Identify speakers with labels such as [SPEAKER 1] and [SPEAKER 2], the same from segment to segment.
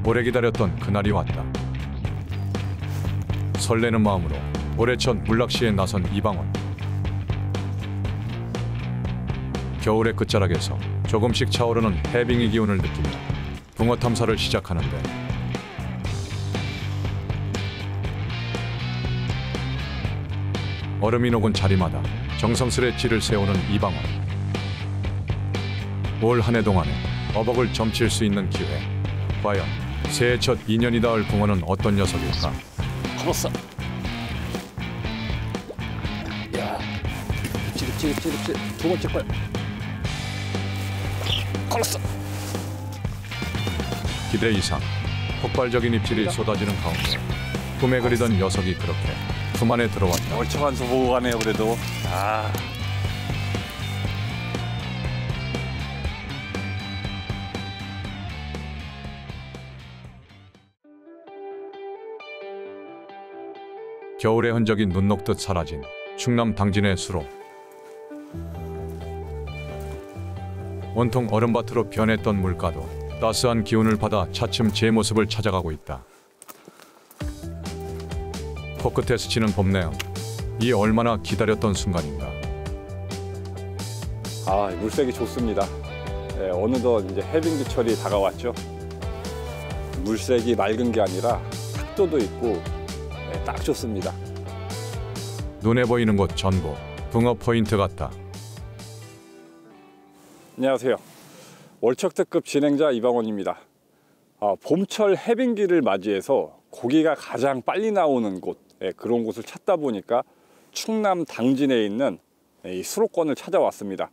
[SPEAKER 1] 오래 기다렸던 그날이 왔다. 설레는 마음으로 올해 첫 물낚시에 나선 이방원. 겨울의 끝자락에서 조금씩 차오르는 해빙의 기운을 느끼며 붕어 탐사를 시작하는데, 얼음이 녹은 자리마다 정성스레 찌를 세우는 이방원. 올 한 해 동안에 어복을 점칠 수 있는 기회. 과연 새해 첫 인연이 닿을 붕어는 어떤 녀석일까?
[SPEAKER 2] 걸었어. 야, 찌릿. 두 번째 거야. 걸었어.
[SPEAKER 1] 기대 이상 폭발적인 입질이 쏟아지는 가운데 꿈에 그리던 녀석이 그렇게 품 안에 들어왔다.
[SPEAKER 2] 멀쩡한 소 보고 가네요, 그래도. 아.
[SPEAKER 1] 겨울의 흔적이 눈 녹듯 사라진 충남 당진의 수로. 온통 얼음밭으로 변했던 물가도 따스한 기운을 받아 차츰 제 모습을 찾아가고 있다. 코끝에 스치는 봄내음. 이 얼마나 기다렸던 순간인가.
[SPEAKER 2] 아, 물색이 좋습니다. 네, 어느덧 이제 해빙기철이 다가왔죠. 물색이 맑은 게 아니라 탁도도 있고, 네, 딱 좋습니다.
[SPEAKER 1] 눈에 보이는 곳 전부 붕어 포인트 같다.
[SPEAKER 2] 안녕하세요. 월척특급 진행자 이방원입니다. 봄철 해빙기를 맞이해서 고기가 가장 빨리 나오는 곳, 그런 곳을 찾다 보니까 충남 당진에 있는 이 수로권을 찾아왔습니다.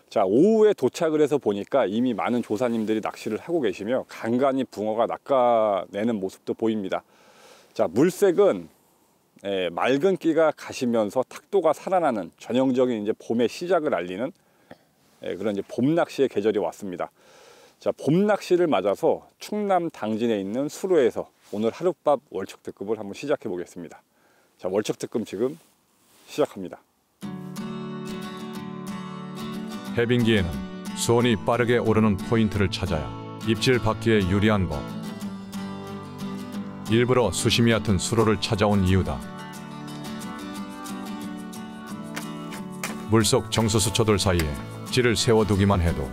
[SPEAKER 2] 자, 오후에 도착을 해서 보니까 이미 많은 조사님들이 낚시를 하고 계시며 간간히 붕어가 낚아내는 모습도 보입니다. 자, 물색은 맑은 기가 가시면서 탁도가 살아나는 전형적인 이제 봄의 시작을 알리는 그런 이제 봄 낚시의 계절이 왔습니다. 자, 봄 낚시를 맞아서 충남 당진에 있는 수로에서 오늘 하룻밤 월척특급을 한번 시작해 보겠습니다. 자, 월척특급 지금 시작합니다.
[SPEAKER 1] 해빙기에는 수온이 빠르게 오르는 포인트를 찾아야 입질 받기에 유리한 법. 일부러 수심이 얕은 수로를 찾아온 이유다. 물속 정수수초들 사이에 입질을 세워두기만 해도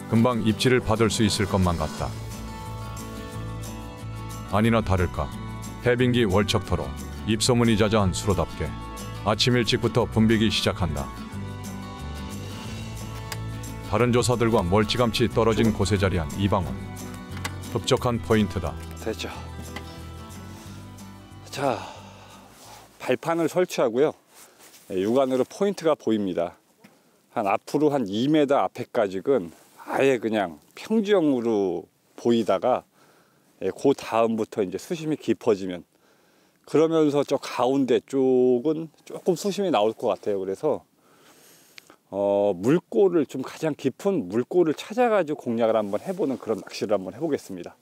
[SPEAKER 1] 금방 입질을 받을 수 있을 것만 같다. 아니나 다를까 해빙기 월척터로 입소문이 자자한 수로답게 아침 일찍부터 붐비기 시작한다. 다른 조사들과 멀찌감치 떨어진 곳에 자리한 이방원. 흡족한 포인트다.
[SPEAKER 2] 됐죠. 자, 발판을 설치하고요. 육안으로 포인트가 보입니다. 앞으로 한 2m 앞에까지는 아예 그냥 평지형으로 보이다가 그 다음부터 이제 수심이 깊어지면, 그러면서 저 가운데 쪽은 조금 수심이 나올 것 같아요. 그래서 물골을 좀 가장 깊은 물골을 찾아가지고 공략을 한번 해보는 그런 낚시를 한번 해보겠습니다.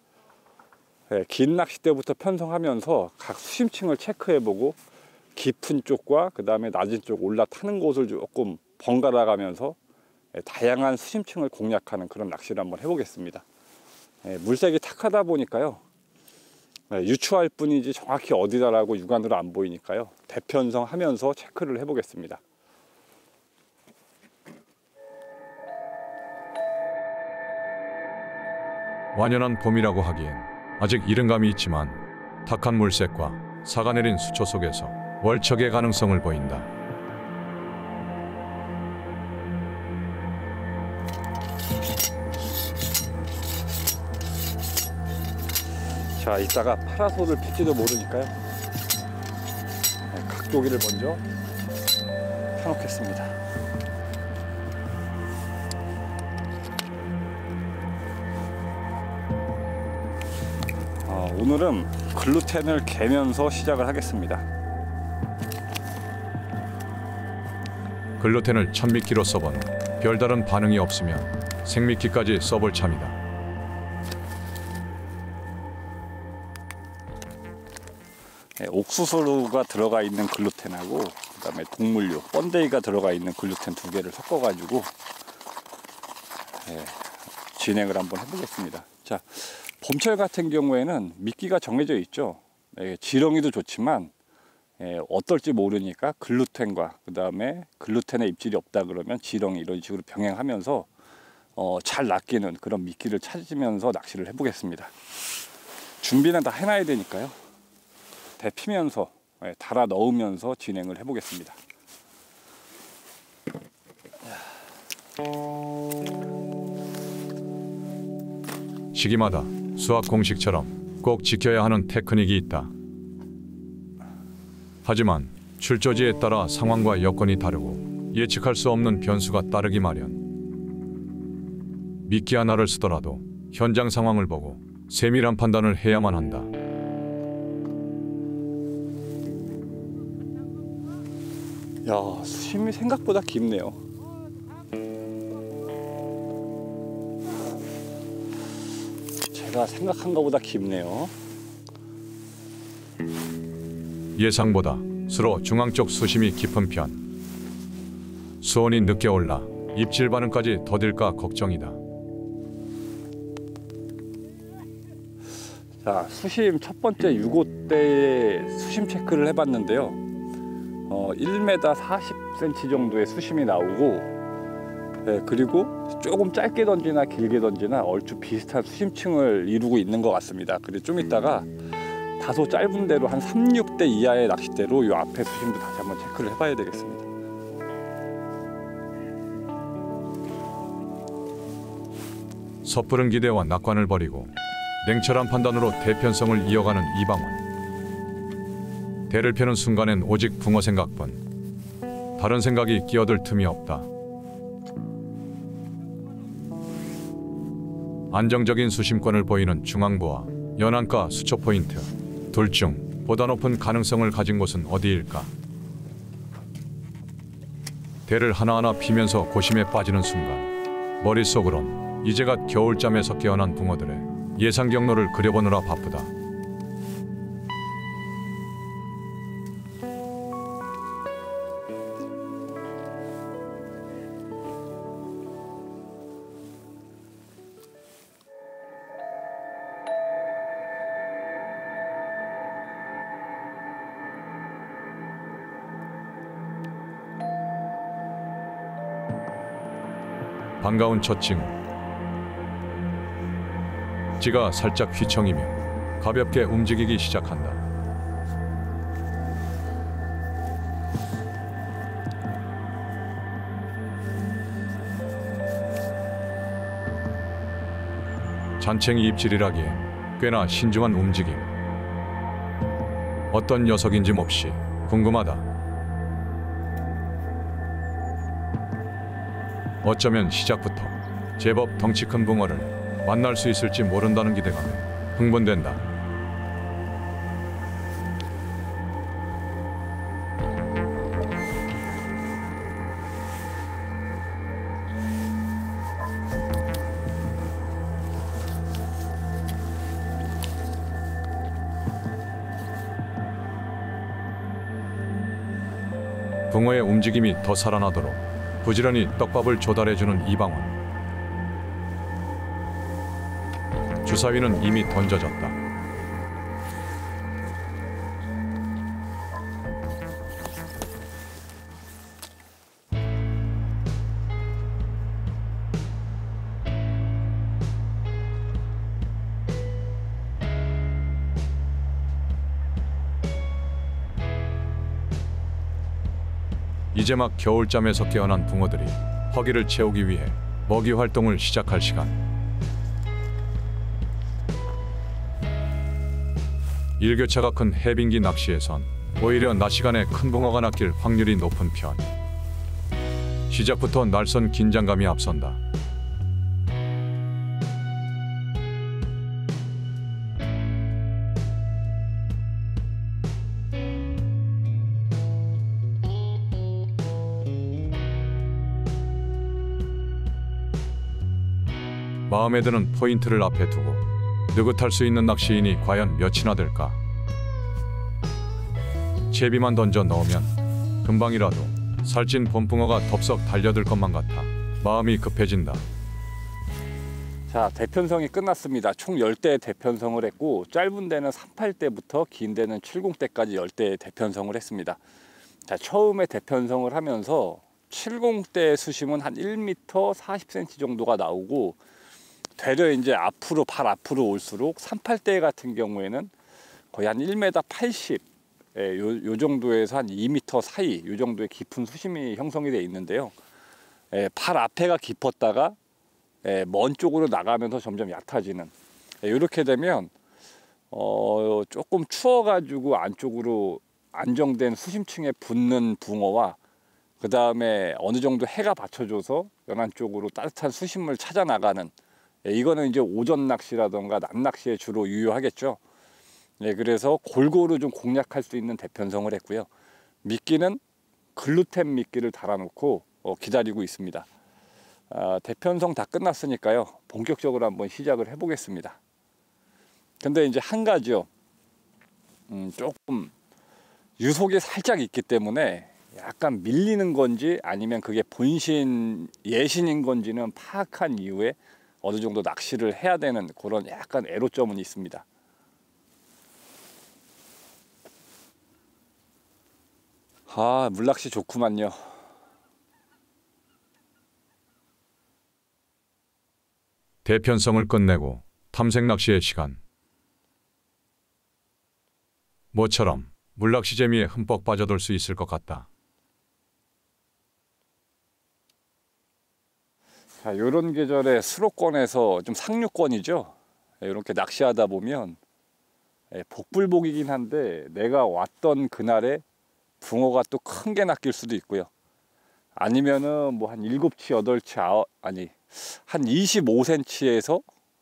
[SPEAKER 2] 긴 낚싯대부터 편성하면서 각 수심층을 체크해보고 깊은 쪽과 그 다음에 낮은 쪽 올라타는 곳을 조금 번갈아 가면서 다양한 수심층을 공략하는 그런 낚시를 한번 해보겠습니다. 물색이 탁하다 보니까요, 유추할 뿐이지 정확히 어디다라고 육안으로 안 보이니까요, 대편성하면서 체크를 해보겠습니다.
[SPEAKER 1] 완연한 봄이라고 하기엔 아직 이른 감이 있지만 탁한 물색과 사가 내린 수초 속에서 월척의 가능성을 보인다.
[SPEAKER 2] 자, 이따가 파라솔을 필지도 모르니까요, 각도기를 먼저 펴놓겠습니다. 오늘은 글루텐을 개면서 시작을 하겠습니다.
[SPEAKER 1] 글루텐을 1000미끼로 써본 별다른 반응이 없으면 생미끼까지 써볼 참이다.
[SPEAKER 2] 옥수수가 들어가 있는 글루텐하고 그다음에 동물류, 번데기가 들어가 있는 글루텐 두 개를 섞어가지고 진행을 한번 해보겠습니다. 자, 봄철 같은 경우에는 미끼가 정해져 있죠. 지렁이도 좋지만 어떨지 모르니까 글루텐과 그 다음에 글루텐에 입질이 없다 그러면 지렁이 이런 식으로 병행하면서 잘 낚이는 그런 미끼를 찾으면서 낚시를 해보겠습니다. 준비는 다 해놔야 되니까요. 데피면서 달아 넣으면서 진행을 해보겠습니다.
[SPEAKER 1] 시기마다 수학 공식처럼 꼭 지켜야 하는 테크닉이 있다. 하지만 출조지에 따라 상황과 여건이 다르고 예측할 수 없는 변수가 따르기 마련. 미끼 하나를 쓰더라도 현장 상황을 보고 세밀한 판단을 해야만 한다.
[SPEAKER 2] 야, 수심이 생각보다 깊네요. 제가 생각한 것보다 깊네요.
[SPEAKER 1] 예상보다 수로 중앙 쪽 수심이 깊은 편. 수온이 늦게 올라 입질 반응까지 더딜까 걱정이다.
[SPEAKER 2] 자, 수심 첫 번째 6호대에 수심 체크를 해봤는데요. 1m 40cm 정도의 수심이 나오고, 그리고 조금 짧게 던지나 길게 던지나 얼추 비슷한 수심층을 이루고 있는 것 같습니다. 그리고 좀 이따가 다소 짧은 대로 한 36대 이하의 낚싯대로 이 앞에 수심도 다시 한번 체크를 해봐야 되겠습니다.
[SPEAKER 1] 섣부른 기대와 낙관을 버리고 냉철한 판단으로 대편성을 이어가는 이방원. 대를 펴는 순간엔 오직 붕어 생각뿐. 다른 생각이 끼어들 틈이 없다. 안정적인 수심권을 보이는 중앙부와 연안가 수초 포인트. 둘 중 보다 높은 가능성을 가진 곳은 어디일까? 대를 하나하나 피면서 고심에 빠지는 순간 머릿속으론 이제갓 겨울잠에서 깨어난 붕어들의 예상 경로를 그려보느라 바쁘다. 반가운 첫 징후. 지가 살짝 휘청이며 가볍게 움직이기 시작한다. 잔챙이 입질이라기에 꽤나 신중한 움직임. 어떤 녀석인지 몹시 궁금하다. 어쩌면 시작부터 제법 덩치 큰 붕어를 만날 수 있을지 모른다는 기대감에 흥분된다. 붕어의 움직임이 더 살아나도록 부지런히 떡밥을 조달해주는 이방원. 주사위는 이미 던져졌다. 이제 막 겨울잠에서 깨어난 붕어들이 허기를 채우기 위해 먹이 활동을 시작할 시간. 일교차가 큰 해빙기 낚시에선 오히려 낮 시간에 큰 붕어가 낚일 확률이 높은 편. 시작부터 날선 긴장감이 앞선다. 마음에 드는 포인트를 앞에 두고 느긋할 수 있는 낚시인이 과연 몇이나 될까? 채비만 던져 넣으면 금방이라도 살찐 봄붕어가 덥석 달려들 것만 같아 마음이 급해진다.
[SPEAKER 2] 자, 대편성이 끝났습니다. 총 10대 대편성을 했고 짧은 데는 38대부터 긴 데는 70대까지 10대 대편성을 했습니다. 자, 처음에 대편성을 하면서 70대 수심은 한 1m 40cm 정도가 나오고 되려 이제 앞으로 발 앞으로 올수록 38대 같은 경우에는 거의 한 1m 80, 요 정도에서 한 2m 사이 요 정도의 깊은 수심이 형성이 되어 있는데요. 발 앞에가 깊었다가 먼 쪽으로 나가면서 점점 얕아지는, 이렇게 되면 조금 추워가지고 안쪽으로 안정된 수심층에 붙는 붕어와 그 다음에 어느 정도 해가 받쳐줘서 연안 쪽으로 따뜻한 수심을 찾아 나가는, 이거는 이제 오전 낚시라던가 낮 낚시에 주로 유효하겠죠. 그래서 골고루 좀 공략할 수 있는 대편성을 했고요. 미끼는 글루텐 미끼를 달아놓고 기다리고 있습니다. 대편성 다 끝났으니까요, 본격적으로 한번 시작을 해보겠습니다. 근데 이제 한 가지요, 조금 유속이 살짝 있기 때문에 약간 밀리는 건지 아니면 그게 본신 예신인 건지는 파악한 이후에 어느 정도 낚시를 해야 되는 그런 약간 애로점은 있습니다. 물낚시 좋구만요.
[SPEAKER 1] 대편성을 끝내고 탐색 낚시의 시간. 모처럼 물낚시 재미에 흠뻑 빠져들 수 있을 것 같다.
[SPEAKER 2] 자, 이런 계절에 수로권에서 좀 상류권이죠. 이렇게 낚시하다 보면 복불복이긴 한데 내가 왔던 그날에 붕어가 또 큰 게 낚일 수도 있고요. 아니면은 뭐 한 7치, 8치, 아니 한 25cm에서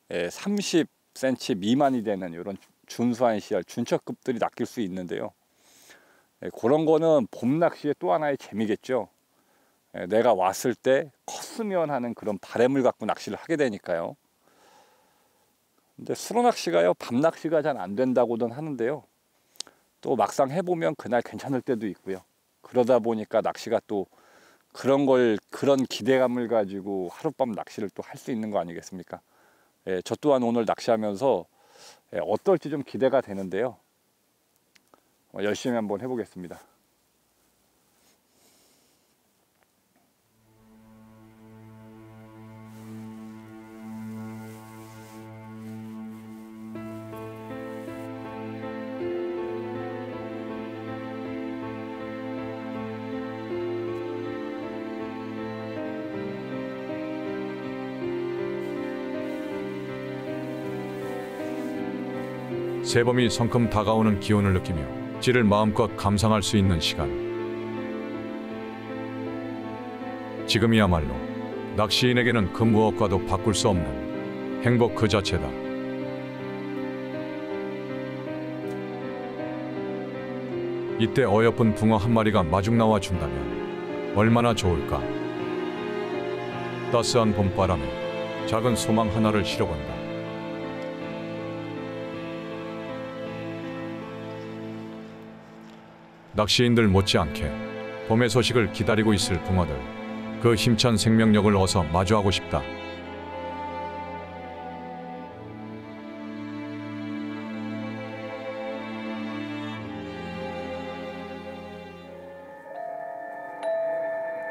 [SPEAKER 2] 30cm 미만이 되는 이런 준수한 씨알, 준척급들이 낚일 수 있는데요. 그런 거는 봄 낚시의 또 하나의 재미겠죠. 내가 왔을 때 컸으면 하는 그런 바람을 갖고 낚시를 하게 되니까요. 근데 수로 낚시가요, 밤 낚시가 잘 안 된다고는 하는데요. 또 막상 해보면 그날 괜찮을 때도 있고요. 그러다 보니까 낚시가 또 그런 기대감을 가지고 하룻밤 낚시를 또 할 수 있는 거 아니겠습니까? 저 또한 오늘 낚시하면서 어떨지 좀 기대가 되는데요. 열심히 한번 해보겠습니다.
[SPEAKER 1] 새봄이 성큼 다가오는 기온을 느끼며 찌를 마음껏 감상할 수 있는 시간. 지금이야말로 낚시인에게는 그 무엇과도 바꿀 수 없는 행복 그 자체다. 이때 어여쁜 붕어 한 마리가 마중 나와 준다면 얼마나 좋을까. 따스한 봄바람에 작은 소망 하나를 실어본다. 낚시인들 못지않게 봄의 소식을 기다리고 있을 붕어들, 그 힘찬 생명력을 어서 마주하고 싶다.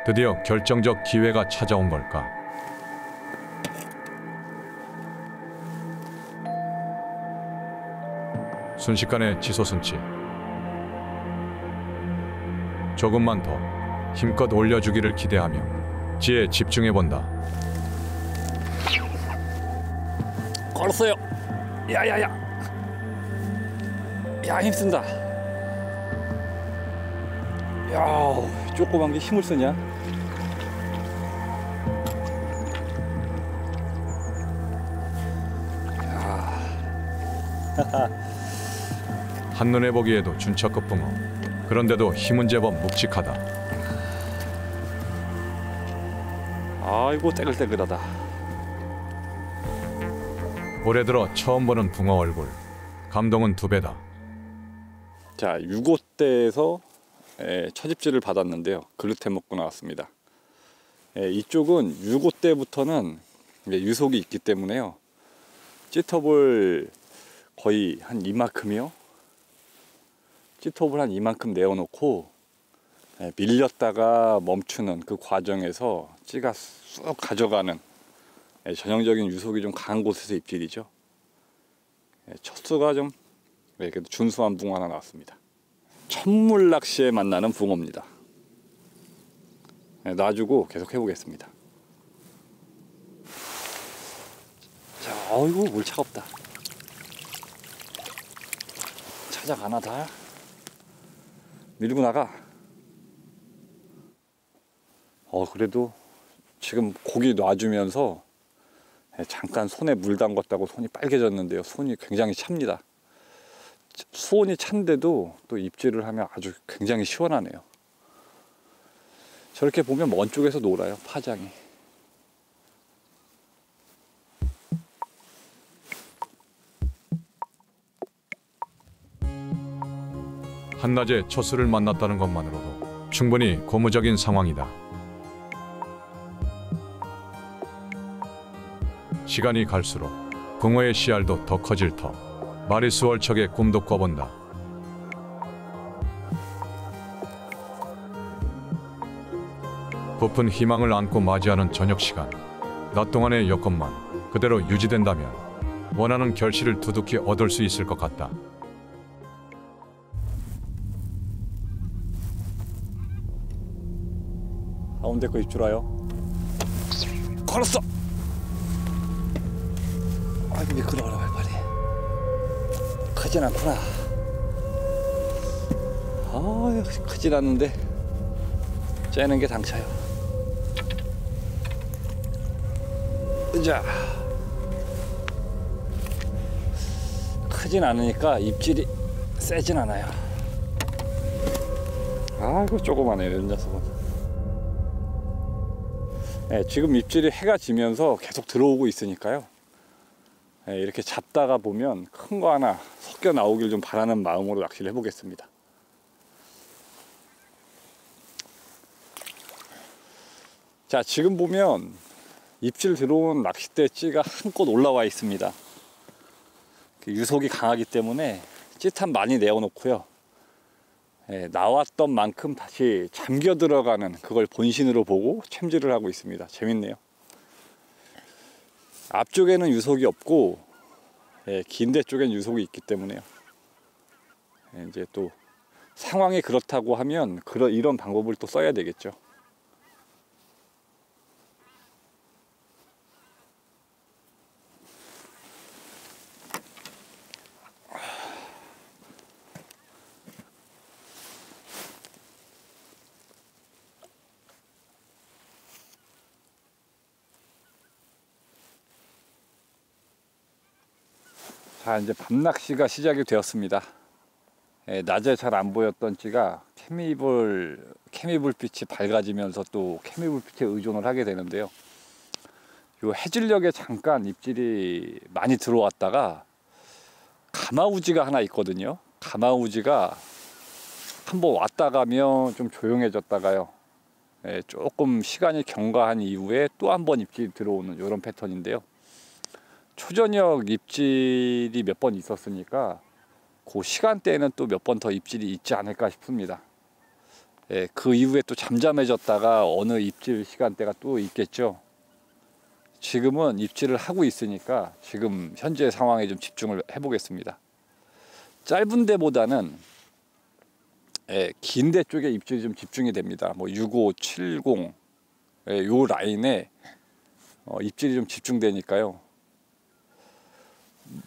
[SPEAKER 1] 드디어 결정적 기회가 찾아온 걸까? 순식간에 치솟은 치. 조금만 더 힘껏 올려주기를 기대하며 지에 집중해본다.
[SPEAKER 2] 걸었어요. 야야야. 야, 힘쓴다. 야, 조그만 게 힘을 쓰냐?
[SPEAKER 1] 한눈에 보기에도 준척급 붕어. 그런데도 힘은 제법 묵직하다.
[SPEAKER 2] 아이고, 떼글떼글하다.
[SPEAKER 1] 올해 들어 처음 보는 붕어 얼굴. 감동은 2배다.
[SPEAKER 2] 자, 6호대에서 처집질을 받았는데요. 글루텐 먹고 나왔습니다. 이쪽은 6호대부터는 유속이 있기 때문에요. 찌톱을 거의 한 이만큼이요. 찌톱을 한 이만큼 내어놓고 밀렸다가 멈추는 그 과정에서 찌가 쑥 가져가는 전형적인 유속이 좀 강한 곳에서 입질이죠. 첫 수가 좀 그래도 준수한 붕어 하나 나왔습니다. 천물 낚시에 만나는 붕어입니다. 놔주고 계속 해보겠습니다. 자, 어이구 물 차갑다. 찾아가나 다 밀고 나가. 그래도 지금 고기 놔주면서 잠깐 손에 물 담궜다고 손이 빨개졌는데요. 손이 굉장히 찹니다. 수온이 찬데도 또 입질을 하면 아주 굉장히 시원하네요. 저렇게 보면 먼 쪽에서 놀아요, 파장이.
[SPEAKER 1] 한낮에 첫 수를 만났다는 것만으로도 충분히 고무적인 상황이다. 시간이 갈수록 붕어의 씨알도 더 커질 터 마리수 얼척에 꿈도 꿔본다. 부푼 희망을 안고 맞이하는 저녁 시간. 낮 동안의 여건만 그대로 유지된다면 원하는 결실을 두둑히 얻을 수 있을 것 같다.
[SPEAKER 2] 가운데 거 입줄아요. 걸었어. 아이고 미끄러워라 발발이. 크진 않구나. 크진 않는데 째는 게 당차요. 자, 크진 않으니까 입질이 세진 않아요. 아이고 조그마네 이런 녀석은. 지금 입질이 해가 지면서 계속 들어오고 있으니까요. 이렇게 잡다가 보면 큰 거 하나 섞여 나오길 좀 바라는 마음으로 낚시를 해보겠습니다. 자, 지금 보면 입질 들어온 낚싯대 찌가 한껏 올라와 있습니다. 유속이 강하기 때문에 찌탄 많이 내어놓고요. 나왔던 만큼 다시 잠겨 들어가는 그걸 본신으로 보고 챔질을 하고 있습니다. 재밌네요. 앞쪽에는 유속이 없고 긴대 쪽엔 유속이 있기 때문에요. 이제 또 상황이 그렇다고 하면 이런 방법을 또 써야 되겠죠. 자, 이제 밤낚시가 시작이 되었습니다. 낮에 잘 안 보였던 찌가 케미불빛이 밝아지면서 또 케미불빛에 의존을 하게 되는데요. 요 해질녘에 잠깐 입질이 많이 들어왔다가 가마우지가 하나 있거든요. 가마우지가 한번 왔다 가면 좀 조용해졌다가요. 조금 시간이 경과한 이후에 또 한 번 입질이 들어오는 이런 패턴인데요. 초저녁 입질이 몇 번 있었으니까 그 시간대에는 또 몇 번 더 입질이 있지 않을까 싶습니다. 그 이후에 또 잠잠해졌다가 어느 입질 시간대가 또 있겠죠. 지금은 입질을 하고 있으니까 지금 현재 상황에 좀 집중을 해보겠습니다. 짧은 데보다는 긴 데 쪽에 입질이 좀 집중이 됩니다. 뭐 65, 70 요 라인에 입질이 좀 집중되니까요.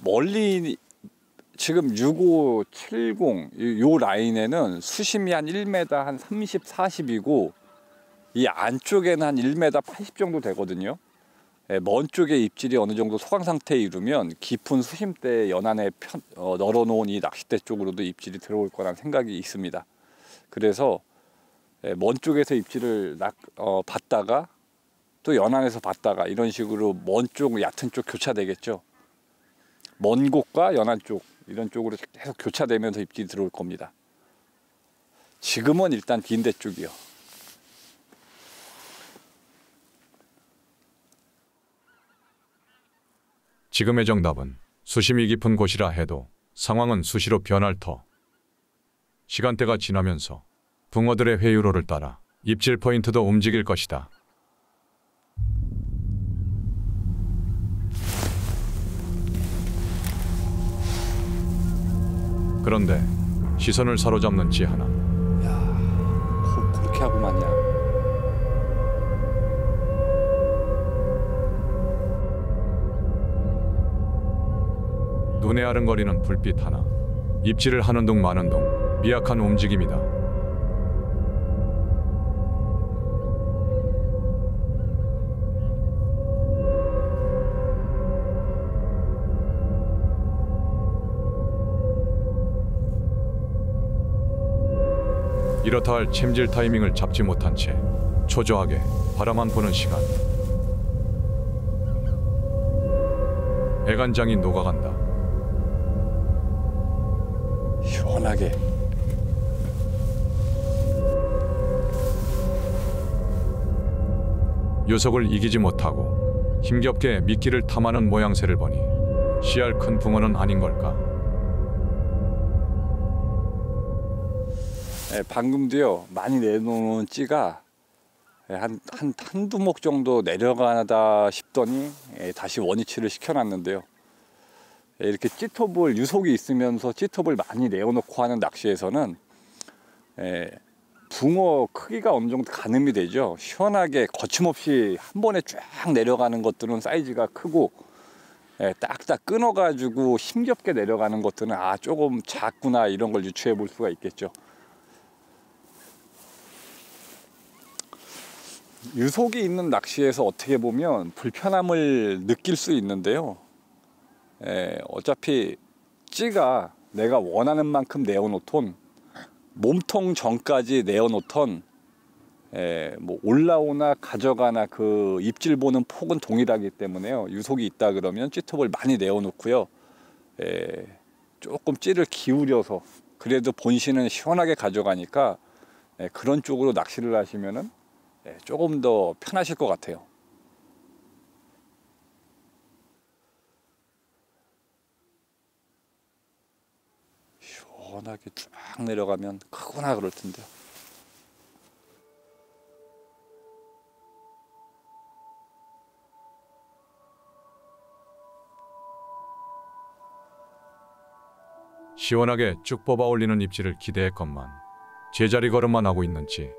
[SPEAKER 2] 멀리 지금 65, 70 요 라인에는 수심이 한 1m 한 30, 40이고 이 안쪽에는 한 1m 80 정도 되거든요. 먼 쪽에 입질이 어느 정도 소강 상태에 이르면 깊은 수심대 연안에 널어놓은 이 낚싯대 쪽으로도 입질이 들어올 거라는 생각이 있습니다. 그래서 먼 쪽에서 입질을 받다가 또 연안에서 받다가 이런 식으로 먼 쪽, 얕은 쪽 교차되겠죠. 먼 곳과 연안 쪽 이런 쪽으로 계속 교차되면서 입질이 들어올 겁니다. 지금은 일단 긴대 쪽이요.
[SPEAKER 1] 지금의 정답은 수심이 깊은 곳이라 해도 상황은 수시로 변할 터. 시간대가 지나면서 붕어들의 회유로를 따라 입질 포인트도 움직일 것이다. 그런데 시선을 사로잡는 찌 하나.
[SPEAKER 2] 그렇게 하고 마냐.
[SPEAKER 1] 눈에 아른거리는 불빛 하나. 입질을 하는 둥 마는 둥 미약한 움직임이다. 이렇다 할 챔질 타이밍을 잡지 못한 채 초조하게 바라만 보는 시간. 애간장이 녹아간다.
[SPEAKER 2] 시원하게.
[SPEAKER 1] 유속을 이기지 못하고 힘겹게 미끼를 탐하는 모양새를 보니 씨알 큰 붕어는 아닌 걸까?
[SPEAKER 2] 방금도요, 많이 내놓은 찌가 한두 목 정도 내려가다 싶더니 다시 원위치를 시켜놨는데요. 이렇게 찌톱을, 유속이 있으면서 찌톱을 많이 내어놓고 하는 낚시에서는 붕어 크기가 어느 정도 가늠이 되죠. 시원하게 거침없이 한 번에 쫙 내려가는 것들은 사이즈가 크고, 딱딱 끊어가지고 힘겹게 내려가는 것들은 조금 작구나, 이런 걸 유추해 볼 수가 있겠죠. 유속이 있는 낚시에서 어떻게 보면 불편함을 느낄 수 있는데요. 어차피 찌가 내가 원하는 만큼 내어놓던, 몸통 전까지 내어놓던, 뭐 올라오나 가져가나 그 입질 보는 폭은 동일하기 때문에요. 유속이 있다 그러면 찌톱을 많이 내어놓고요. 조금 찌를 기울여서 그래도 본신은 시원하게 가져가니까 그런 쪽으로 낚시를 하시면은 조금 더 편하실 것 같아요. 시원하게 쫙 내려가면 크구나 그럴 텐데.
[SPEAKER 1] 시원하게 쭉 뽑아 올리는 입질을 기대했건만 제자리 걸음만 하고 있는지.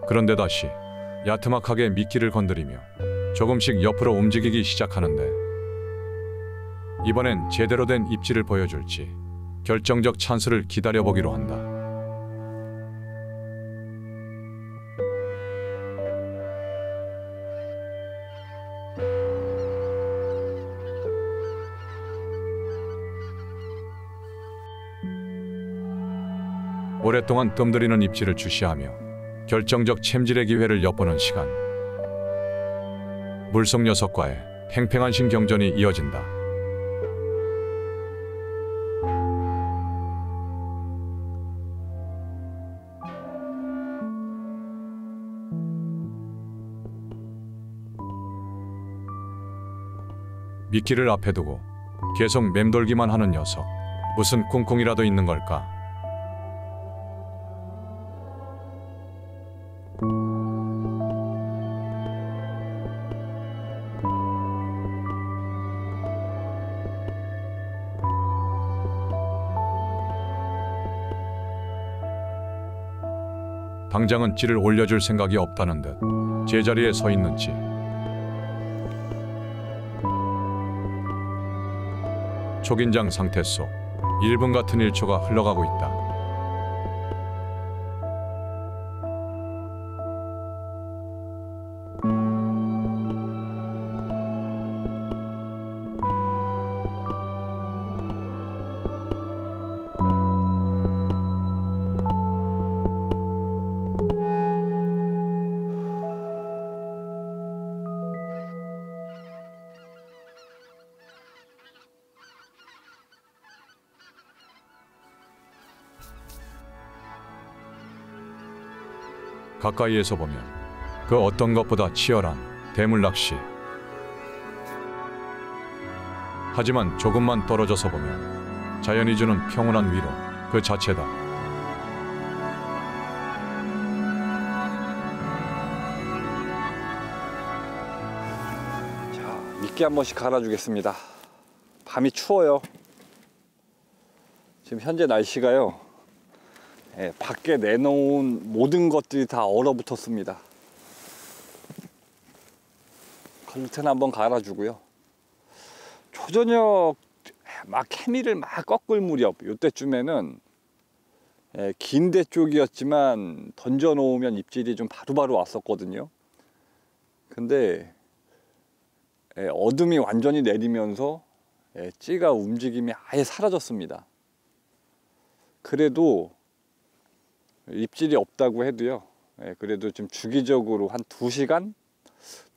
[SPEAKER 1] 그런데 다시 야트막하게 미끼를 건드리며 조금씩 옆으로 움직이기 시작하는데, 이번엔 제대로 된 입질을 보여줄지 결정적 찬스를 기다려보기로 한다. 오랫동안 뜸들이는 입질을 주시하며 결정적 챔질의 기회를 엿보는 시간. 물속 녀석과의 팽팽한 신경전이 이어진다. 미끼를 앞에 두고 계속 맴돌기만 하는 녀석. 무슨 꿍꿍이라도 있는 걸까? 당장은 찌를 올려줄 생각이 없다는 듯 제자리에 서 있는지. 초긴장 상태 속 1분 같은 1초가 흘러가고 있다. 가까이에서 보면 그 어떤 것보다 치열한 대물 낚시. 하지만 조금만 떨어져서 보면 자연이 주는 평온한 위로 그 자체다.
[SPEAKER 2] 자, 미끼 한 번씩 갈아주겠습니다. 밤이 추워요. 지금 현재 날씨가요. 밖에 내놓은 모든 것들이 다 얼어붙었습니다. 글루텐 한번 갈아주고요. 초저녁 막 해미를 막 꺾을 무렵 요때쯤에는 긴대 쪽이었지만 던져 놓으면 입질이 좀 바로바로 왔었거든요. 근데 어둠이 완전히 내리면서 찌가 움직임이 아예 사라졌습니다. 그래도 입질이 없다고 해도요. 그래도 좀 주기적으로 한 2시간?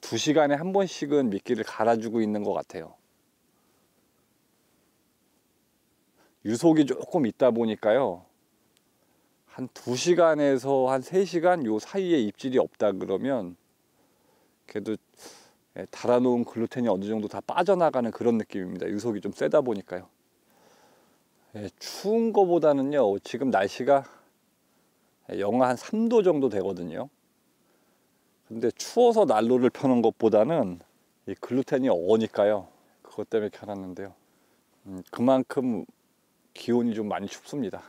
[SPEAKER 2] 2시간에 한 번씩은 미끼를 갈아주고 있는 것 같아요. 유속이 조금 있다 보니까요. 한 2시간에서 한 3시간 요 사이에 입질이 없다 그러면 그래도 달아놓은 글루텐이 어느 정도 다 빠져나가는 그런 느낌입니다. 유속이 좀 세다 보니까요. 추운 거보다는요. 지금 날씨가 영하 한 3도 정도 되거든요. 근데 추워서 난로를 펴는 것보다는 이 글루텐이 어니까요. 그것 때문에 켜놨는데요. 그만큼 기온이 좀 많이 춥습니다.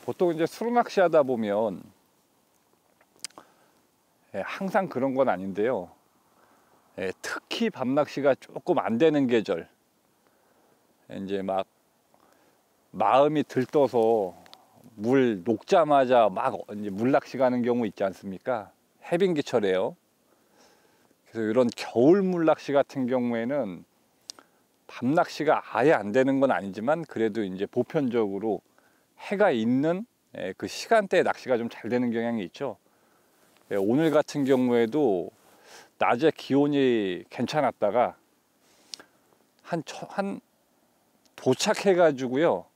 [SPEAKER 2] 보통 이제 수로낚시 하다 보면 항상 그런 건 아닌데요. 특히 밤낚시가 조금 안 되는 계절, 이제 막 마음이 들떠서 물 녹자마자 막 이제 물낚시 가는 경우 있지 않습니까? 해빙기철에요. 그래서 이런 겨울 물낚시 같은 경우에는 밤낚시가 아예 안 되는 건 아니지만 그래도 이제 보편적으로 해가 있는 그 시간대에 낚시가 좀 잘 되는 경향이 있죠. 오늘 같은 경우에도 낮에 기온이 괜찮았다가 한 도착해 가지고요.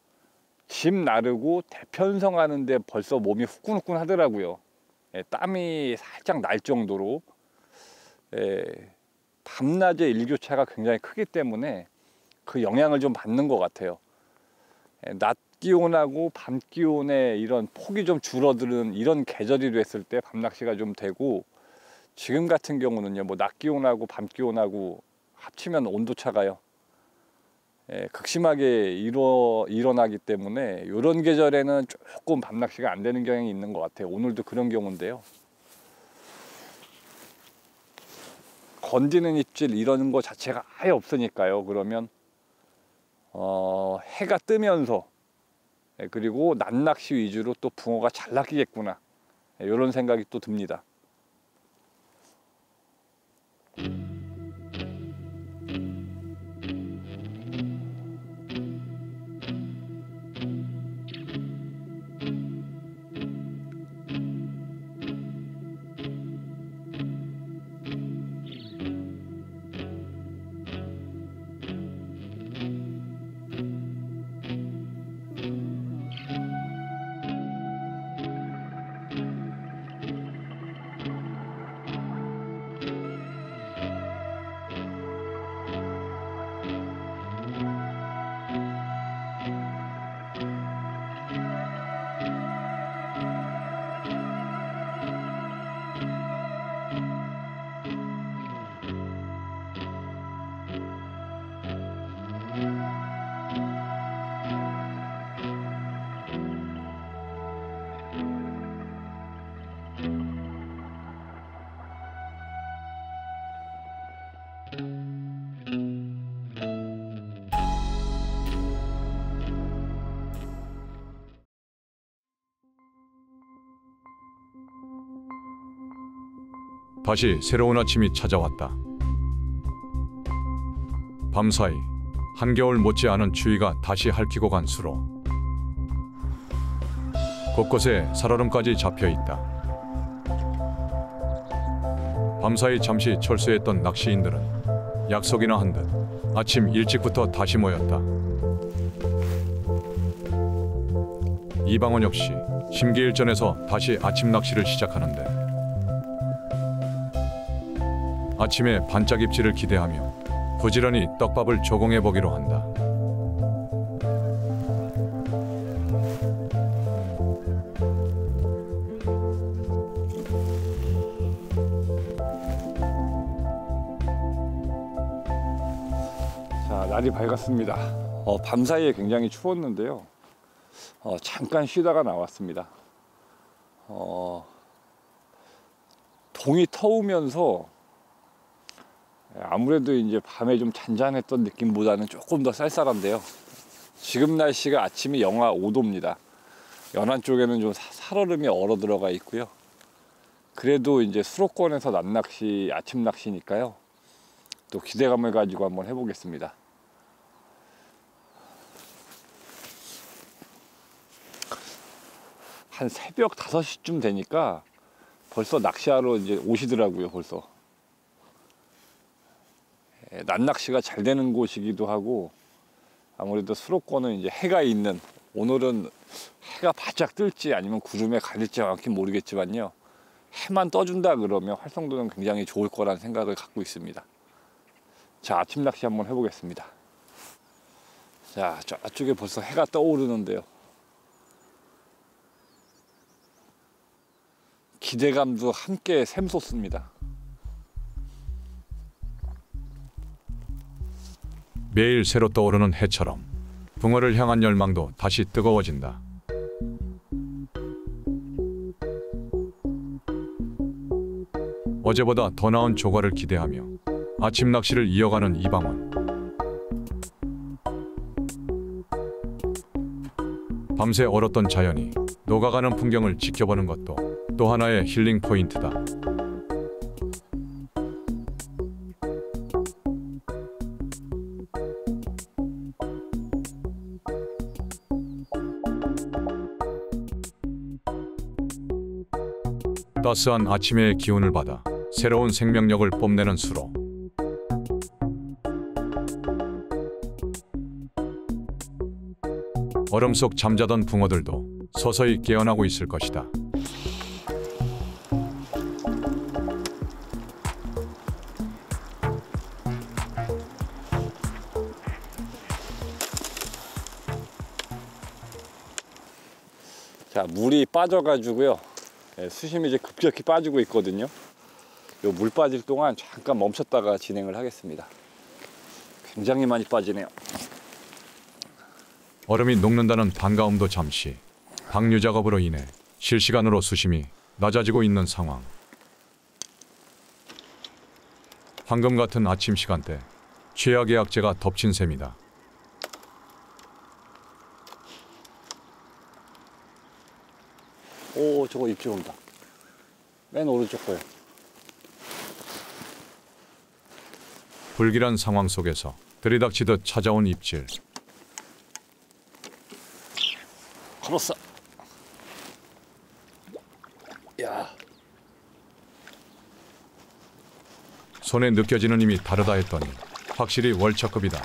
[SPEAKER 2] 짐 나르고 대편성 하는데 벌써 몸이 후끈후끈 하더라고요. 땀이 살짝 날 정도로 밤낮의 일교차가 굉장히 크기 때문에 그 영향을 좀 받는 것 같아요. 낮 기온하고 밤 기온의 이런 폭이 좀 줄어드는 이런 계절이 됐을 때 밤낚시가 좀 되고, 지금 같은 경우는요, 뭐 낮 기온하고 밤 기온하고 합치면 온도 차가요. 극심하게 일어나기 때문에 이런 계절에는 조금 밤낚시가 안 되는 경향이 있는 것 같아요. 오늘도 그런 경우인데요. 건드는 입질 이러는 거 자체가 아예 없으니까요. 그러면 해가 뜨면서 그리고 낮낚시 위주로 또 붕어가 잘 낚이겠구나, 이런 생각이 또 듭니다.
[SPEAKER 1] 다시 새로운 아침이 찾아왔다. 밤사이 한겨울 못지않은 추위가 다시 핥히고 간 수로. 곳곳에 살얼음까지 잡혀 있다. 밤사이 잠시 철수했던 낚시인들은 약속이나 한 듯 아침 일찍부터 다시 모였다. 이방원 역시 심기일전에서 다시 아침 낚시를 시작하는데 아침에 반짝 입질을 기대하며 부지런히 떡밥을 조공해 보기로 한다.
[SPEAKER 2] 자, 날이 밝았습니다. 밤사이에 굉장히 추웠는데요. 잠깐 쉬다가 나왔습니다. 동이 터우면서 아무래도 이제 밤에 좀 잔잔했던 느낌보다는 조금 더 쌀쌀한데요. 지금 날씨가 아침이 영하 5도입니다. 연안 쪽에는 좀 살얼음이 얼어 들어가 있고요. 그래도 이제 수도권에서 낮낚시, 아침 낚시니까요. 또 기대감을 가지고 한번 해보겠습니다. 한 새벽 5시쯤 되니까 벌써 낚시하러 이제 오시더라고요, 벌써. 낮낚시가 잘 되는 곳이기도 하고, 아무래도 수도권은 이제 해가 있는, 오늘은 해가 바짝 뜰지 아니면 구름에 가릴지 정확히 모르겠지만요. 해만 떠준다 그러면 활성도는 굉장히 좋을 거라는 생각을 갖고 있습니다. 자, 아침 낚시 한번 해보겠습니다. 자, 저쪽에 벌써 해가 떠오르는데요. 기대감도 함께 샘솟습니다.
[SPEAKER 1] 매일 새로 떠오르는 해처럼 붕어를 향한 열망도 다시 뜨거워진다. 어제보다 더 나은 조과를 기대하며 아침 낚시를 이어가는 이방원. 밤새 얼었던 자연이 녹아가는 풍경을 지켜보는 것도 또 하나의 힐링 포인트다. 따스한 아침의 기운을 받아 새로운 생명력을 뽐내는 수로. 얼음 속 잠자던 붕어들도 서서히 깨어나고 있을 것이다.
[SPEAKER 2] 자, 물이 빠져가지고요. 수심이 이제 급격히 빠지고 있거든요. 요 물 빠질 동안 잠깐 멈췄다가 진행을 하겠습니다. 굉장히 많이 빠지네요.
[SPEAKER 1] 얼음이 녹는다는 반가움도 잠시 방류 작업으로 인해 실시간으로 수심이 낮아지고 있는 상황. 황금 같은 아침 시간대 최악의 악재가 덮친 셈이다.
[SPEAKER 2] 오, 저거 입질 온다. 맨 오른쪽 거예요.
[SPEAKER 1] 불길한 상황 속에서 들이닥치듯 찾아온 입질.
[SPEAKER 2] 걸었어. 야,
[SPEAKER 1] 손에 느껴지는 힘이 다르다 했더니 확실히 월척급이다.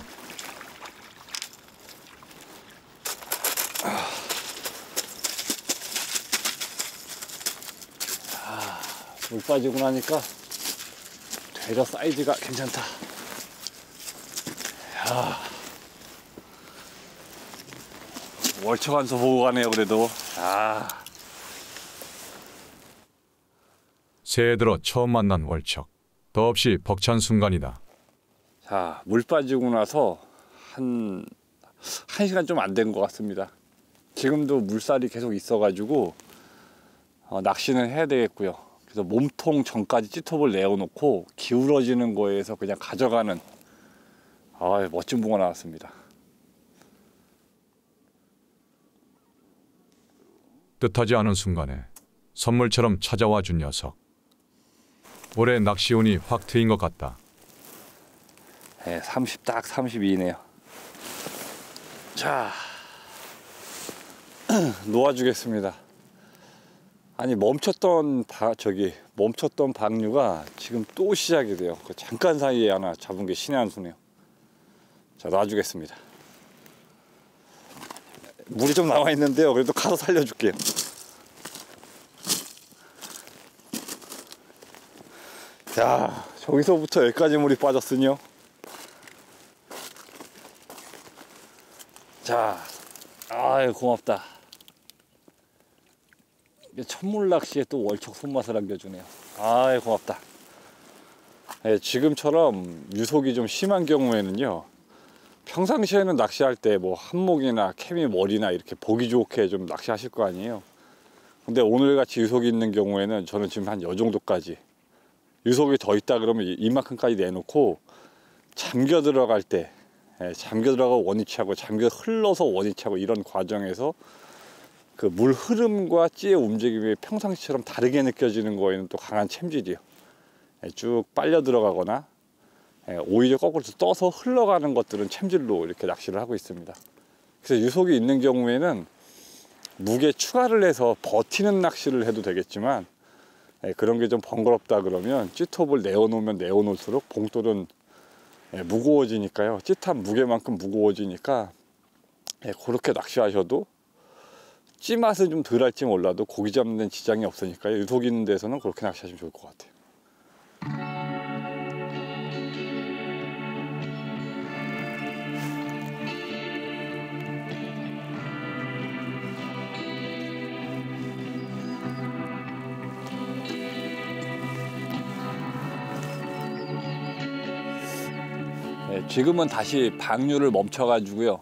[SPEAKER 2] 물 빠지고 나니까 되려 사이즈가 괜찮다. 야, 월척 한수 보고 가네요, 그래도. 아,
[SPEAKER 1] 새해 들어 처음 만난 월척. 더없이 벅찬 순간이다.
[SPEAKER 2] 자, 물 빠지고 나서 한 시간 좀 안 된 것 같습니다. 지금도 물살이 계속 있어가지고 낚시는 해야 되겠고요. 그래서 몸통 전까지 찌톱을 내어놓고 기울어지는 거에서 그냥 가져가는 멋진 붕어 나왔습니다.
[SPEAKER 1] 뜻하지 않은 순간에 선물처럼 찾아와 준 녀석. 올해 낚시 운이 확 트인 것 같다.
[SPEAKER 2] 네, 딱 32네요. 자, 놓아주겠습니다. 아니 멈췄던 방류가 지금 또 시작이 돼요. 그 잠깐 사이에 하나 잡은 게 신의 한 수네요. 자, 놔주겠습니다. 물이 좀 나와 있는데요. 그래도 가서 살려줄게요. 자, 저기서부터 여기까지 물이 빠졌으니요. 자, 아유 고맙다. 천물 낚시에 또 월척 손맛을 안겨주네요. 아이 고맙다. 네, 지금처럼 유속이 좀 심한 경우에는요, 평상시에는 낚시할 때 뭐 한목이나 케미 머리나 이렇게 보기 좋게 좀 낚시하실 거 아니에요. 근데 오늘같이 유속이 있는 경우에는 저는 지금 한 요 정도까지, 유속이 더 있다 그러면 이만큼까지 내놓고 잠겨 들어갈 때, 잠겨 들어가 원위치하고 잠겨 흘러서 원위치하고 이런 과정에서 그 물 흐름과 찌의 움직임이 평상시처럼 다르게 느껴지는 거에는 또 강한 챔질이요. 쭉 빨려 들어가거나 오히려 거꾸로 떠서 흘러가는 것들은 챔질로 이렇게 낚시를 하고 있습니다. 그래서 유속이 있는 경우에는 무게 추가를 해서 버티는 낚시를 해도 되겠지만, 그런 게 좀 번거롭다 그러면 찌톱을 내어놓으면 내어놓을수록 봉돌은 무거워지니까요. 찌탑 무게만큼 무거워지니까 그렇게 낚시하셔도 찌맛은 좀 덜 할지 몰라도 고기 잡는 데는 지장이 없으니까요. 유속 있는 데서는 그렇게 낚시하시면 좋을 것 같아요. 지금은 다시 방류를 멈춰가지고요.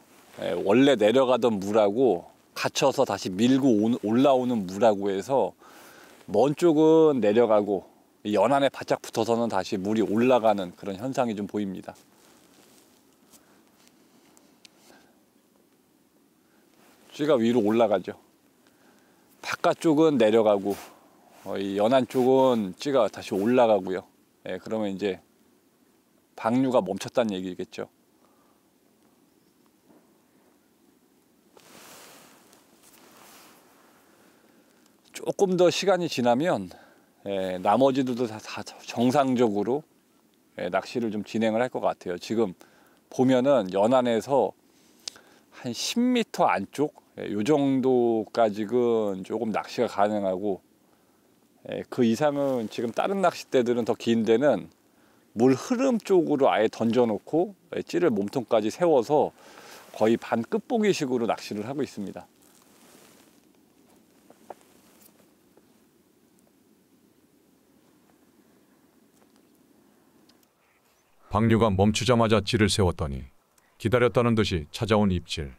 [SPEAKER 2] 원래 내려가던 물하고 갇혀서 다시 밀고 올라오는 물하고 해서 먼 쪽은 내려가고 연안에 바짝 붙어서는 다시 물이 올라가는 그런 현상이 좀 보입니다. 찌가 위로 올라가죠. 바깥쪽은 내려가고 이 연안 쪽은 찌가 다시 올라가고요. 그러면 이제 방류가 멈췄다는 얘기겠죠. 조금 더 시간이 지나면 나머지들도 다 정상적으로 낚시를 좀 진행을 할 것 같아요. 지금 보면은 연안에서 한 10m 안쪽 요 정도까지는 조금 낚시가 가능하고, 그 이상은 지금 다른 낚싯대들은 더 긴 데는 물 흐름 쪽으로 아예 던져놓고 찌를 몸통까지 세워서 거의 반 끝보기식으로 낚시를 하고 있습니다.
[SPEAKER 1] 방류가 멈추자마자 찌를 세웠더니 기다렸다는 듯이 찾아온 입질.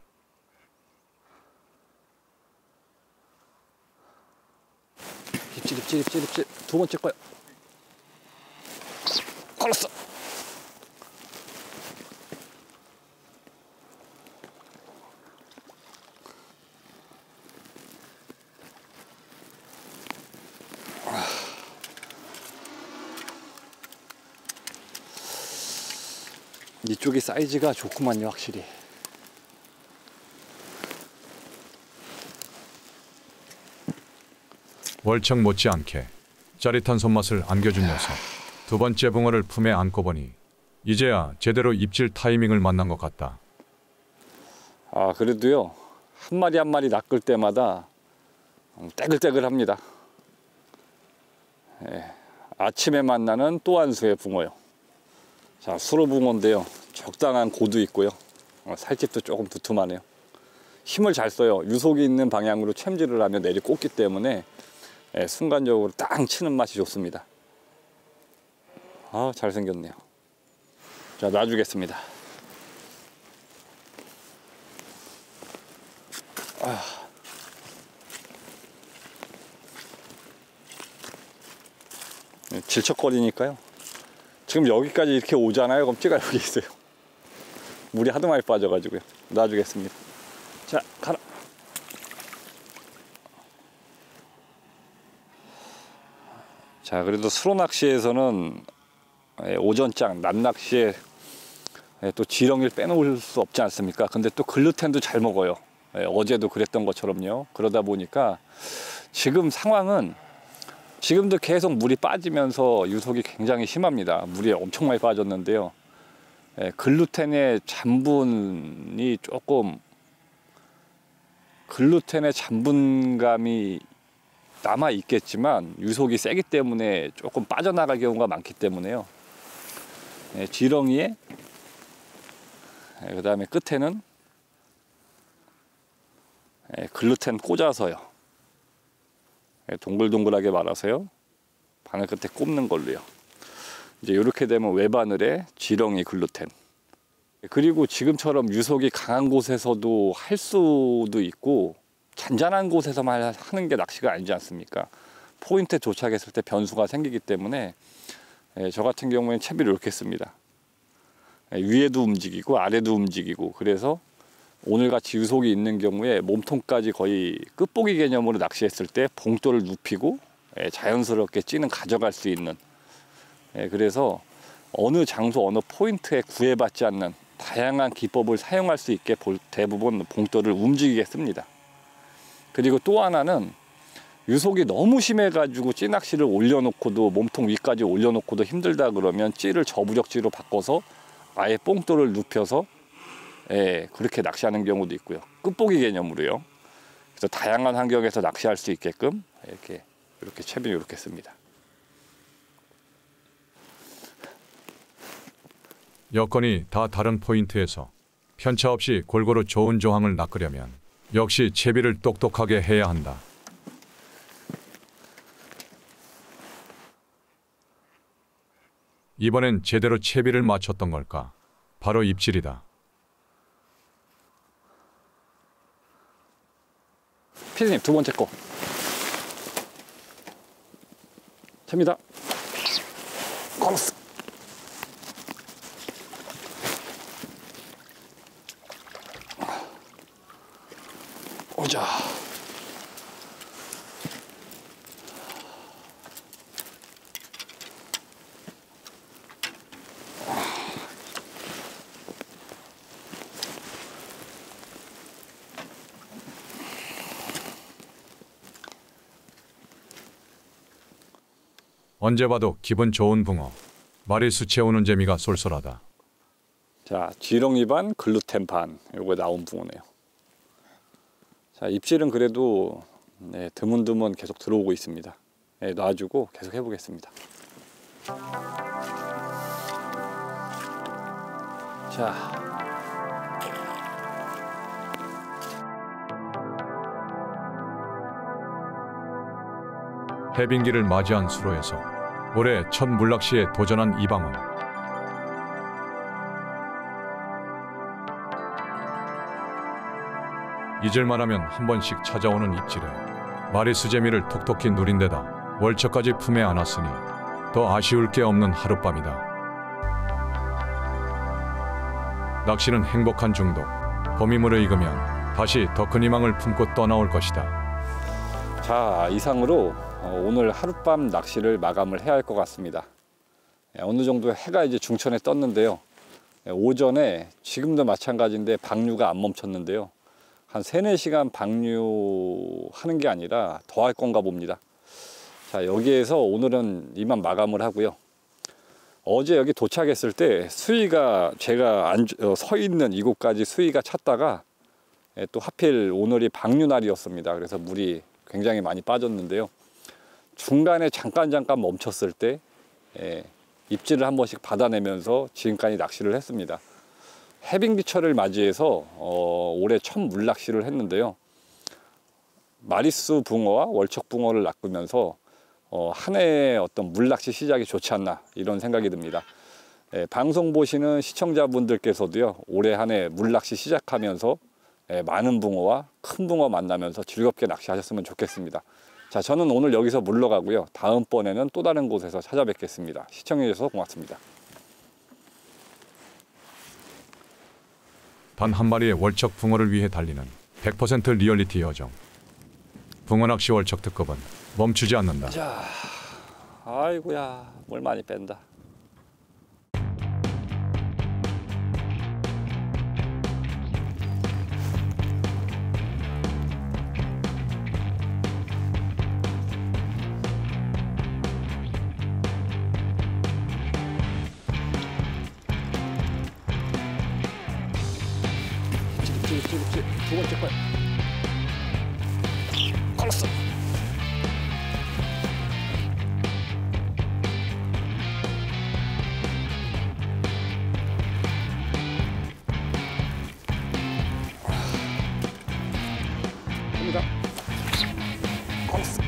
[SPEAKER 2] 입질. 두 번째 거야. 걸었어. 이쪽이 사이즈가 좋구만요, 확실히.
[SPEAKER 1] 월척 못지않게 짜릿한 손맛을 안겨준 녀석. 두 번째 붕어를 품에 안고 보니 이제야 제대로 입질 타이밍을 만난 것 같다.
[SPEAKER 2] 아, 그래도요, 한 마리 한 마리 낚을 때마다 떼글떼글합니다. 아침에 만나는 또 한 수의 붕어요. 자, 수로붕어인데요, 적당한 고도 있고요, 살집도 조금 두툼하네요. 힘을 잘 써요. 유속이 있는 방향으로 챔질을 하면 내리 꽂기 때문에 순간적으로 땅 치는 맛이 좋습니다. 아, 잘생겼네요. 자, 놔주겠습니다. 질척거리니까요. 지금 여기까지 이렇게 오잖아요. 그럼 찌가 여기 있어요. 물이 하도 많이 빠져가지고요. 놔주겠습니다. 자, 가라. 자, 그래도 수로 낚시에서는 오전장, 낮낚시에 또 지렁이를 빼놓을 수 없지 않습니까? 근데 또 글루텐도 잘 먹어요. 어제도 그랬던 것처럼요. 그러다 보니까 지금 상황은 지금도 계속 물이 빠지면서 유속이 굉장히 심합니다. 물이 엄청 많이 빠졌는데요. 글루텐의 잔분이 조금 글루텐의 잔분감이 남아 있겠지만 유속이 세기 때문에 조금 빠져나갈 경우가 많기 때문에요. 지렁이에 그 다음에 끝에는 글루텐 꽂아서요. 동글동글하게 말아서요. 바늘 끝에 꼽는 걸로요. 이제 이렇게 되면 외바늘에 지렁이 글루텐. 그리고 지금처럼 유속이 강한 곳에서도 할 수도 있고 잔잔한 곳에서만 하는 게 낚시가 아니지 않습니까? 포인트에 도착했을 때 변수가 생기기 때문에 저 같은 경우에는 채비를 이렇게 씁니다. 위에도 움직이고 아래도 움직이고 그래서 오늘같이 유속이 있는 경우에 몸통까지 거의 끝보기 개념으로 낚시했을 때 봉돌을 눕히고 자연스럽게 찌는 가져갈 수 있는 그래서 어느 장소 어느 포인트에 구애받지 않는 다양한 기법을 사용할 수 있게 대부분 봉돌을 움직이게 씁니다. 그리고 또 하나는 유속이 너무 심해가지고 찌낚시를 올려놓고도 몸통 위까지 올려놓고도 힘들다 그러면 찌를 저부력찌로 바꿔서 아예 뽕돌을 눕혀서 그렇게 낚시하는 경우도 있고요. 끝보기 개념으로요. 그래서 다양한 환경에서 낚시할 수 있게끔 이렇게 채비를 이렇게 씁니다.
[SPEAKER 1] 여건이 다 다른 포인트에서 편차 없이 골고루 좋은 조항을 낚으려면 역시 채비를 똑똑하게 해야 한다. 이번엔 제대로 채비를 맞췄던 걸까? 바로 입질이다.
[SPEAKER 2] 피디님 두 번째 거 채입니다. 걸었어. 오자.
[SPEAKER 1] 언제 봐도 기분 좋은 붕어. 마리수 채우는 재미가 쏠쏠하다.
[SPEAKER 2] 자, 지렁이 반, 글루텐 반. 요거 나온 붕어네요. 자, 입질은 그래도 드문드문 계속 들어오고 있습니다. 놔주고 계속 해보겠습니다. 자.
[SPEAKER 1] 해빙기를 맞이한 수로에서 올해 첫 물낚시에 도전한 이방원. 잊을만하면 한 번씩 찾아오는 입질에 마리수 재미를 톡톡히 누린 데다 월척까지 품에 안았으니 더 아쉬울 게 없는 하룻밤이다. 낚시는 행복한 중독. 범위물을 익으면 다시 더 큰 희망을 품고 떠나올 것이다.
[SPEAKER 2] 자, 이상으로 오늘 하룻밤 낚시를 마감을 해야 할 것 같습니다. 어느 정도 해가 이제 중천에 떴는데요. 오전에 지금도 마찬가지인데 방류가 안 멈췄는데요. 한 3-4시간 방류하는 게 아니라 더 할 건가 봅니다. 자, 여기에서 오늘은 이만 마감을 하고요. 어제 여기 도착했을 때 수위가 제가 서 있는 이곳까지 수위가 찼다가 또 하필 오늘이 방류 날이었습니다. 그래서 물이 굉장히 많이 빠졌는데요. 중간에 잠깐 멈췄을 때 입질을 한 번씩 받아내면서 지금까지 낚시를 했습니다. 해빙기철을 맞이해서 올해 첫 물낚시를 했는데요. 마리수 붕어와 월척 붕어를 낚으면서 한 해의 어떤 물낚시 시작이 좋지 않나 이런 생각이 듭니다. 방송 보시는 시청자분들께서도요, 올해 한 해 물낚시 시작하면서 많은 붕어와 큰 붕어 만나면서 즐겁게 낚시하셨으면 좋겠습니다. 자, 저는 오늘 여기서 물러가고요. 다음번에는 또 다른 곳에서 찾아뵙겠습니다. 시청해 주셔서 고맙습니다.
[SPEAKER 1] 단 한 마리의 월척 붕어를 위해 달리는 100% 리얼리티 여정. 붕어 낚시 월척 특급은 멈추지 않는다.
[SPEAKER 2] 자, 아이고야, 물 많이 뺀다. 그렇지. 두 번째 걸. 걸었어. 갑니다. 걸었어.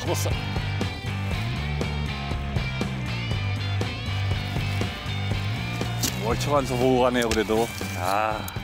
[SPEAKER 2] 걸었어. 멀쩡한 소 보고 가네요, 그래도. 아.